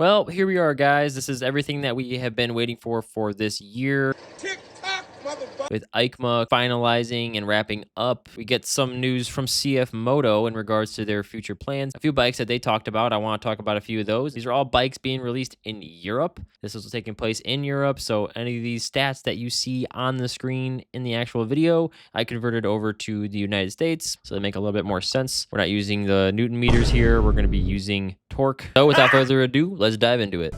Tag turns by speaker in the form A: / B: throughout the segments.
A: Well, here we are, guys. This is everything that we have been waiting for this year. With EICMA finalizing and wrapping up, we get some news from CFMOTO in regards to their future plans. A few bikes that they talked about. I want to talk about a few of those. These are all bikes being released in Europe. This is taking place in Europe, so any of these stats that you see on the screen in the actual video, I converted over to the United States, so they make a little bit more sense. We're not using the Newton meters here. We're going to be using torque. So without further ado, let's dive into it.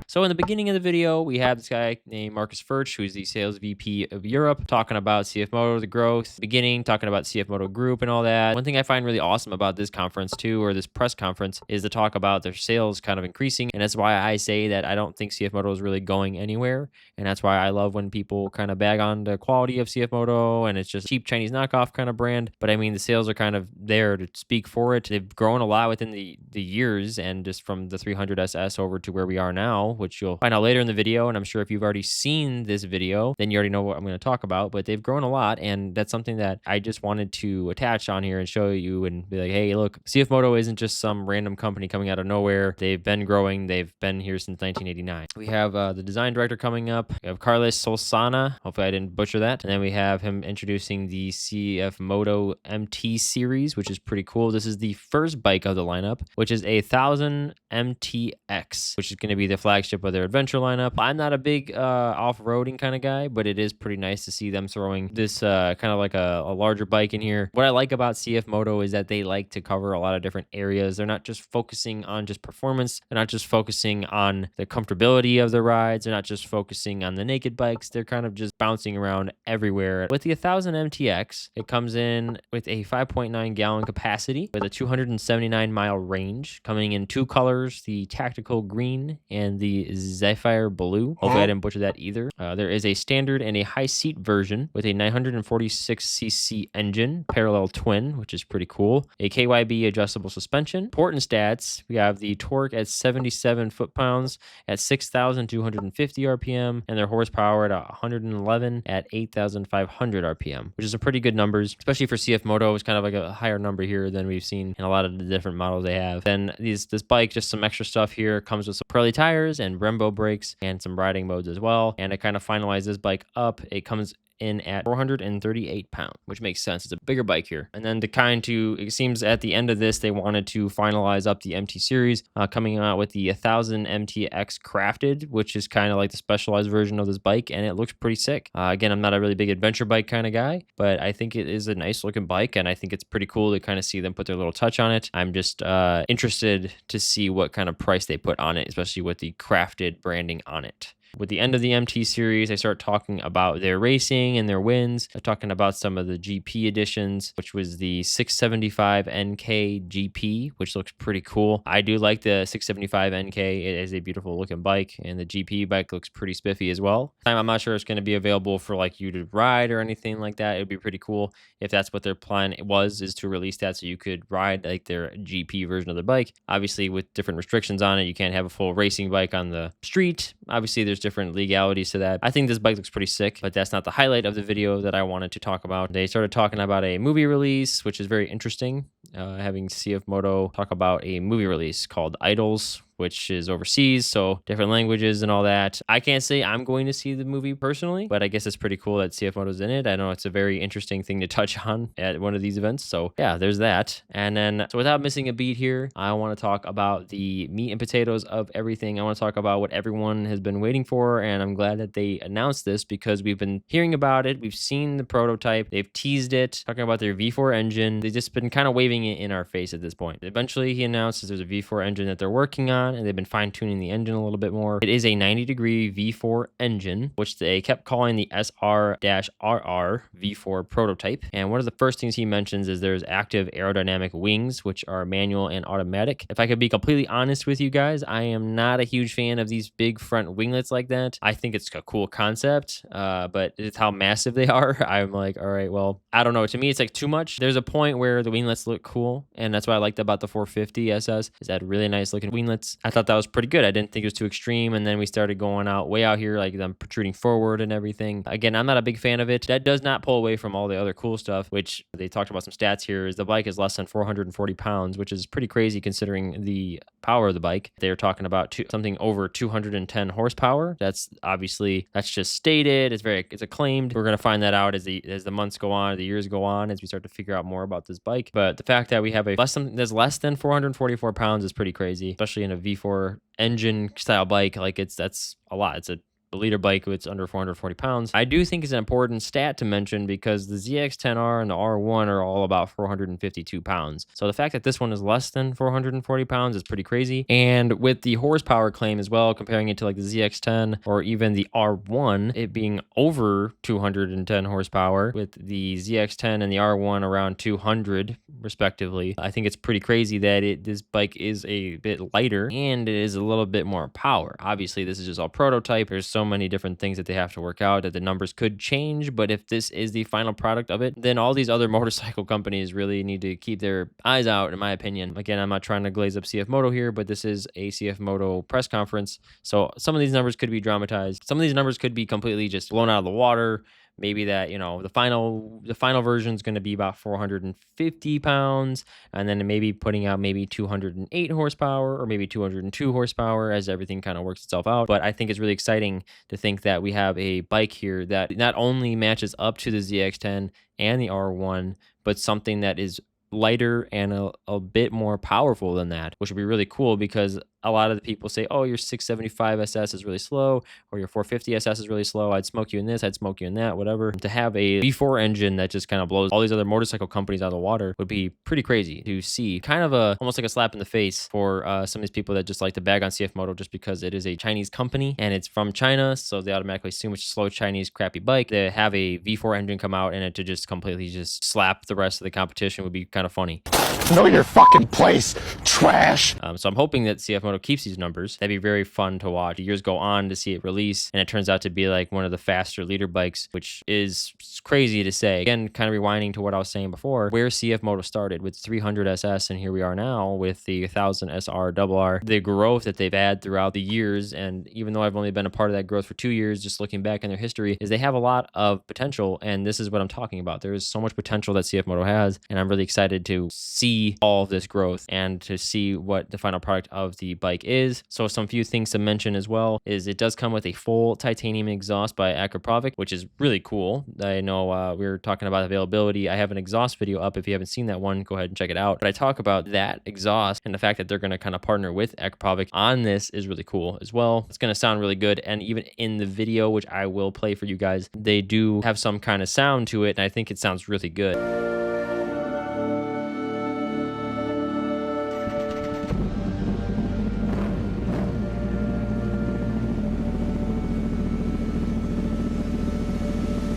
A: So in the beginning of the video, we have this guy named Marcus Furch, who's the sales VP of Europe, talking about CFMOTO, the growth, beginning, talking about CFMOTO Group and all that. One thing I find really awesome about this conference too, or this press conference, is to talk about their sales kind of increasing. And that's why I say that I don't think CFMOTO is really going anywhere. And that's why I love when people kind of bag on the quality of CFMOTO and it's just cheap Chinese knockoff kind of brand. But I mean, the sales are kind of there to speak for it. They've grown a lot within the years, and just from the 300SS over to where we are now, which you'll find out later in the video. And I'm sure if you've already seen this video, then you already know what I'm going to talk about. But they've grown a lot, and that's something that I just wanted to attach on here and show you and be like, hey, look, CFMOTO isn't just some random company coming out of nowhere. They've been growing. They've been here since 1989. We have the design director coming up. We have Carlos Solsana. Hopefully I didn't butcher that. And then we have him introducing the CFMOTO MT series, which is pretty cool. This is the first bike of the lineup, which is a 1000 MTX, which is going to be the flagship of their adventure lineup. I'm not a big off-roading kind of guy, but it is pretty nice to see them throwing this kind of like a larger bike in here. What I like about CFMOTO is that they like to cover a lot of different areas. They're not just focusing on just performance. They're not just focusing on the comfortability of the rides. They're not just focusing on the naked bikes. They're kind of just bouncing around everywhere. With the 1000 MTX, it comes in with a 5.9 gallon capacity with a 279 mile range, coming in two colors, the tactical green and the Zephyr Blue. Hopefully I didn't butcher that either. There is a standard and a high seat version with a 946cc engine, parallel twin, which is pretty cool. A KYB adjustable suspension. Important stats, we have the torque at 77 foot-pounds at 6,250 RPM, and their horsepower at 111 at 8,500 RPM, which is some pretty good numbers, especially for CFMOTO. It's kind of like a higher number here than we've seen in a lot of the different models they have. Then this bike, just some extra stuff here, comes with some Pirelli tires and Brembo brakes and some riding modes as well. And to kind of finalize this bike up, it comes in at 438 pounds, which makes sense. It's a bigger bike here. And then it seems at the end of this, they wanted to finalize up the MT series, coming out with the 1000 MTX Crafted, which is kind of like the specialized version of this bike, and it looks pretty sick. Again, I'm not a really big adventure bike kind of guy, but I think it is a nice looking bike, and I think it's pretty cool to kind of see them put their little touch on it. I'm just interested to see what kind of price they put on it, especially with the crafted branding on it. With the end of the MT series, they start talking about their racing and their wins. They're talking about some of the GP editions, which was the 675 NK GP, which looks pretty cool. I do like the 675 NK. It is a beautiful looking bike, and the GP bike looks pretty spiffy as well. I'm not sure it's going to be available for like you to ride or anything like that. It would be pretty cool if that's what their plan is to release that so you could ride like their GP version of the bike. Obviously, with different restrictions on it, you can't have a full racing bike on the street. Obviously, there's different legalities to that. I think this bike looks pretty sick, but that's not the highlight of the video that I wanted to talk about. They started talking about a movie release, which is very interesting. Having CFMOTO talk about a movie release called Idols, which is overseas, so different languages and all that. I can't say I'm going to see the movie personally, but I guess it's pretty cool that CFMOTO's in it. I know it's a very interesting thing to touch on at one of these events. So yeah, there's that. And then, so without missing a beat here, I want to talk about the meat and potatoes of everything. I want to talk about what everyone has been waiting for, and I'm glad that they announced this because we've been hearing about it. We've seen the prototype. They've teased it, talking about their V4 engine. They've just been kind of waving it in our face at this point. Eventually, he announced that there's a V4 engine that they're working on, and they've been fine-tuning the engine a little bit more. It is a 90-degree V4 engine, which they kept calling the SR-RR V4 prototype. And one of the first things he mentions is there's active aerodynamic wings, which are manual and automatic. If I could be completely honest with you guys, I am not a huge fan of these big front winglets like that. I think it's a cool concept, but it's how massive they are. I'm like, all right, well, I don't know. To me, it's like too much. There's a point where the winglets look cool, and that's what I liked about the 450 SS, is that really nice looking winglets. I thought that was pretty good. I didn't think it was too extreme. And then we started going way out here, like them protruding forward and everything. Again, I'm not a big fan of it. That does not pull away from all the other cool stuff, which they talked about some stats here. Is the bike is less than 440 pounds, which is pretty crazy considering the power of the bike. They're talking about something over 210 horsepower. That's just stated. It's acclaimed. We're gonna find that out as the months go on, the years go on, as we start to figure out more about this bike. But the fact that we have that's less than 444 pounds is pretty crazy, especially in a V4 engine style bike. Like that's a lot. It's a liter bike that's under 440 pounds. I do think it's an important stat to mention because the ZX10R and the R1 are all about 452 pounds. So the fact that this one is less than 440 pounds is pretty crazy. And with the horsepower claim as well, comparing it to like the ZX10 or even the R1, it being over 210 horsepower with the ZX10 and the R1 around 200 respectively, I think it's pretty crazy that this bike is a bit lighter and it is a little bit more power. Obviously, this is just all prototype. There's so many different things that they have to work out that the numbers could change, but if this is the final product of it, then all these other motorcycle companies really need to keep their eyes out, in my opinion. Again, I'm not trying to glaze up CFMOTO here, but this is a CFMOTO press conference, so some of these numbers could be dramatized. Some of these numbers could be completely just blown out of the water. Maybe that, the final version is going to be about 450 pounds, and then maybe putting out maybe 208 horsepower or maybe 202 horsepower as everything kind of works itself out. But I think it's really exciting to think that we have a bike here that not only matches up to the ZX10 and the R1, but something that is lighter and a bit more powerful than that, which would be really cool because a lot of the people say, oh, your 675 SS is really slow or your 450 SS is really slow. I'd smoke you in this, I'd smoke you in that, whatever. To have a V4 engine that just kind of blows all these other motorcycle companies out of the water would be pretty crazy to see. Kind of almost like a slap in the face for some of these people that just like to bag on CFMOTO just because it is a Chinese company and it's from China, so they automatically assume it's a slow Chinese crappy bike. To have a V4 engine come out and it to just completely just slap the rest of the competition would be kind of funny.
B: Know your fucking place, trash.
A: So I'm hoping that CFMOTO keeps these numbers. That'd be very fun to watch. Years go on to see it release, and it turns out to be like one of the faster liter bikes, which is crazy to say. Again, kind of rewinding to what I was saying before, where CFMOTO started with 300 SS, and here we are now with the 1000SR-RR. The growth that they've had throughout the years, and even though I've only been a part of that growth for 2 years, just looking back in their history, is they have a lot of potential, and this is what I'm talking about. There is so much potential that CFMOTO has, and I'm really excited to see all of this growth and to see what the final product of the bike is. So some few things to mention as well is it does come with a full titanium exhaust by Akrapovic, which is really cool. I know we were talking about availability. I have an exhaust video up. If you haven't seen that one, go ahead and check it out. But I talk about that exhaust and the fact that they're going to kind of partner with Akrapovic on this is really cool as well. It's going to sound really good. And even in the video, which I will play for you guys, they do have some kind of sound to it. And I think it sounds really good.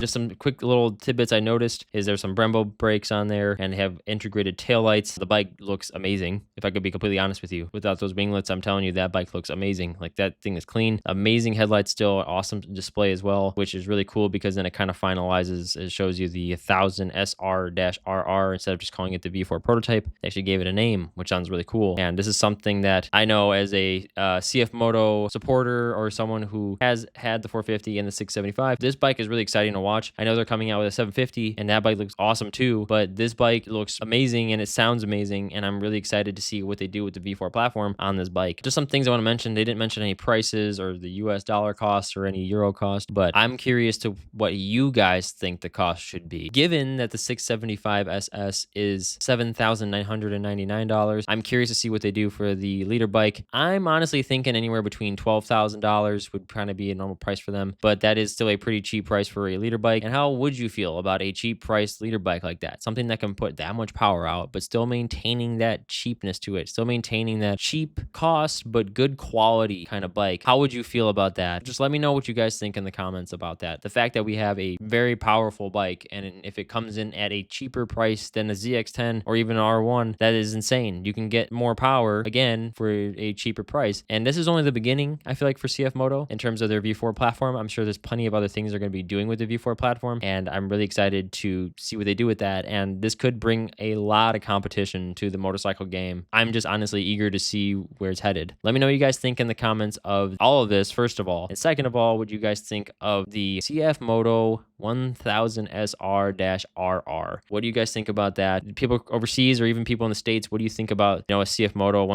A: Just some quick little tidbits I noticed is there's some Brembo brakes on there and have integrated taillights. The bike looks amazing. If I could be completely honest with you, without those winglets, I'm telling you that bike looks amazing. Like that thing is clean. Amazing headlights still, awesome display as well, which is really cool because then it kind of finalizes, it shows you the 1000SR-RR instead of just calling it the V4 prototype. They actually gave it a name, which sounds really cool. And this is something that I know as a CFMOTO supporter or someone who has had the 450 and the 675, this bike is really exciting to watch. I know they're coming out with a 750 and that bike looks awesome too, but this bike looks amazing and it sounds amazing, and I'm really excited to see what they do with the V4 platform on this bike. Just some things I want to mention. They didn't mention any prices or the US dollar costs or any euro cost, but I'm curious to what you guys think the cost should be. Given that the 675 SS is $7,999, I'm curious to see what they do for the liter bike. I'm honestly thinking anywhere between $12,000 would kind of be a normal price for them, but that is still a pretty cheap price for a liter bike. And how would you feel about a cheap priced liter bike like that? Something that can put that much power out, but still maintaining that cheapness to it, still maintaining that cheap cost, but good quality kind of bike. How would you feel about that? Just let me know what you guys think in the comments about that. The fact that we have a very powerful bike, and if it comes in at a cheaper price than a ZX10 or even an R1, that is insane. You can get more power again for a cheaper price. And this is only the beginning, I feel like, for CFMOTO in terms of their V4 platform. I'm sure there's plenty of other things they're going to be doing with the V4 for platform, and I'm really excited to see what they do with that. And this could bring a lot of competition to the motorcycle game. I'm just honestly eager to see where it's headed. Let me know what you guys think in the comments of all of this, first of all. And second of all, what you guys think of the CFMOTO 1000SR-RR? What do you guys think about that? People overseas or even people in the States, what do you think about, a CFMOTO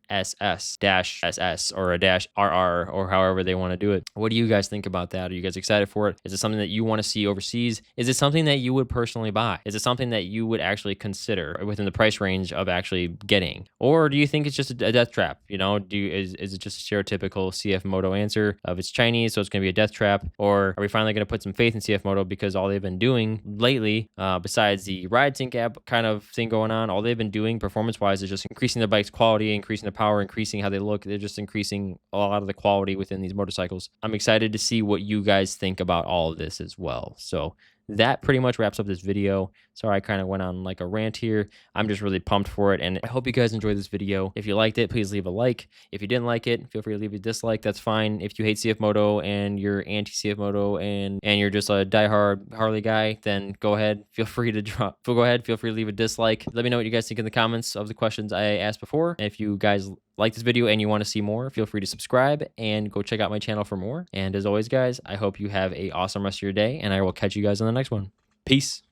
A: 1000SS-SS or a -RR or however they want to do it? What do you guys think about that? Are you guys excited for it? Is it something that you want to see overseas? Is it something that you would personally buy? Is it something that you would actually consider within the price range of actually getting? Or do you think it's just a death trap? Is it just a stereotypical CFMOTO answer of it's Chinese, so it's going to be a death trap? Or are we finally going to put some faith in CFMOTO because all they've been doing lately, besides the ride sync app kind of thing going on, all they've been doing performance-wise is just increasing the bike's quality, increasing the power, increasing how they look. They're just increasing a lot of the quality within these motorcycles. I'm excited to see what you guys think about all of this as well. So that pretty much wraps up this video. Sorry, I kind of went on like a rant here. I'm just really pumped for it, and I hope you guys enjoyed this video. If you liked it, please leave a like. If you didn't like it, feel free to leave a dislike. That's fine. If you hate CFMOTO and you're anti-CFMOTO and you're just a diehard Harley guy, then go ahead. Feel free to Feel free to leave a dislike. Let me know what you guys think in the comments of the questions I asked before. And if you guys like this video and you want to see more, feel free to subscribe and go check out my channel for more. And as always, guys, I hope you have an awesome rest of your day, and I will catch you guys on the next one. Peace.